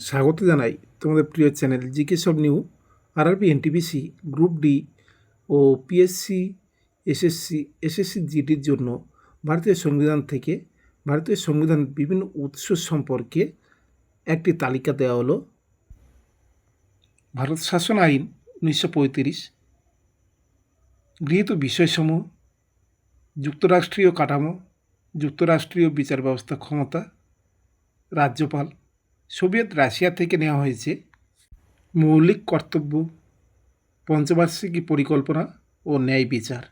স্বাগত জানাই তোমাদের প্রিয় চ্যানেল জিকে সব new. RRB NTPC group D ও পিএসসি এসএসসি জিডির জন্য ভারতীয় সংবিধান থেকে ভারতীয় সংবিধান বিভিন্ন উৎস সম্পর্কে একটি তালিকা দেওয়া হলো। ভারত শাসন আইন 1935, গৃহীত বিষয়সমূহ: যুক্তরাষ্ট্রীয় কাঠামো, যুক্তরাষ্ট্রীয় বিচার ব্যবস্থা ক্ষমতা, রাজ্যপাল। সোভিয়েত রাশিয়া থেকে নেওয়া হয়েছে মৌলিক কর্তব্য, পঞ্চবার্ষিকী পরিকল্পনা ও ন্যায় বিচার।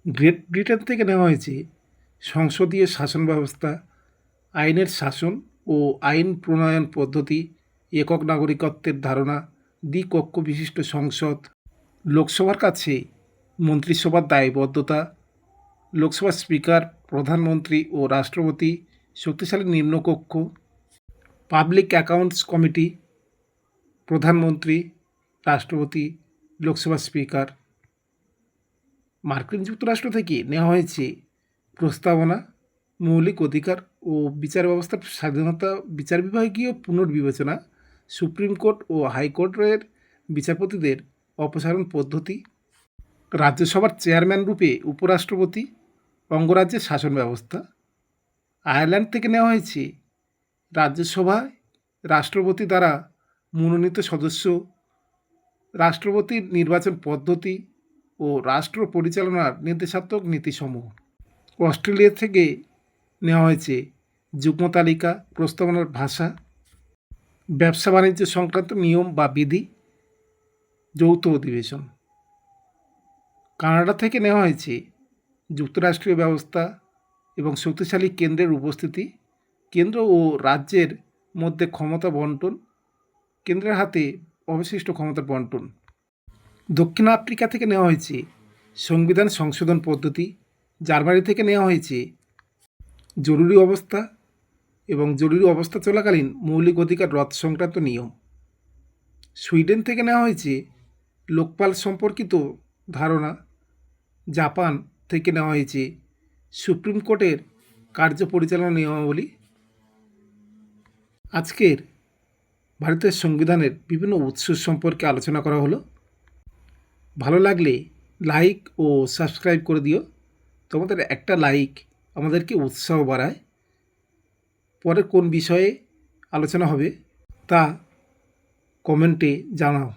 গ্রেট ব্রিটেন থেকে নেওয়া হয়েছে সংসদীয় শাসন ব্যবস্থা, আইনের শাসন ও আইন প্রণয়ন পদ্ধতি, একক নাগরিকত্বের ধারণা, দ্বিকক্ষ বিশিষ্ট সংসদ, লোকসভার কাছে মন্ত্রিসভার দায়বদ্ধতা, লোকসভার স্পিকার, প্রধানমন্ত্রী ও রাষ্ট্রপতি, শক্তিশালী নিম্নকক্ষ, পাবলিক অ্যাকাউন্টস কমিটি, প্রধানমন্ত্রী, রাষ্ট্রপতি, লোকসভা স্পিকার। মার্কিন যুক্তরাষ্ট্র থেকে নেওয়া হয়েছে প্রস্তাবনা, মৌলিক অধিকার ও বিচার ব্যবস্থার স্বাধীনতা, বিচার বিভাগীয় পুনর্বিবেচনা, সুপ্রিম কোর্ট ও হাইকোর্টের বিচারপতিদের অপসারণ পদ্ধতি, রাজ্যসভার চেয়ারম্যান রূপে উপরাষ্ট্রপতি, অঙ্গরাজ্যের শাসন ব্যবস্থা। আয়ারল্যান্ড থেকে নেওয়া হয়েছে রাজ্যসভায় রাষ্ট্রপতি দ্বারা মনোনীত সদস্য, রাষ্ট্রপতির নির্বাচন পদ্ধতি ও রাষ্ট্র পরিচালনার নির্দেশাত্মক নীতিসমূহ। অস্ট্রেলিয়া থেকে নেওয়া হয়েছে যুগ্ম তালিকা, প্রস্তাবনার ভাষা, ব্যবসা বাণিজ্য সংক্রান্ত নিয়ম বা বিধি, যৌথ অধিবেশন। কানাডা থেকে নেওয়া হয়েছে যুক্তরাষ্ট্রীয় ব্যবস্থা এবং শক্তিশালী কেন্দ্রের উপস্থিতি, কেন্দ্র ও রাজ্যের মধ্যে ক্ষমতা বন্টন, কেন্দ্রের হাতে অবশিষ্ট ক্ষমতার বন্টন। দক্ষিণ আফ্রিকা থেকে নেওয়া হয়েছে সংবিধান সংশোধন পদ্ধতি। জার্মানি থেকে নেওয়া হয়েছে জরুরি অবস্থা এবং জরুরি অবস্থা চলাকালীন মৌলিক অধিকার রদ সংক্রান্ত নিয়ম। সুইডেন থেকে নেওয়া হয়েছে লোকপাল সম্পর্কিত ধারণা। জাপান থেকে নেওয়া হয়েছে সুপ্রিম কোর্টের কার্য পরিচালনা নিয়মাবলী। আজকের ভারতের সংবিধানের বিভিন্ন উৎস সম্পর্কে আলোচনা করা হলো। ভালো লাগলে লাইক ও সাবস্ক্রাইব করে দিও। তোমাদের একটা লাইক আমাদেরকে উৎসাহ বাড়ায়। পরে কোন বিষয়ে আলোচনা হবে তা কমেন্টে জানাও।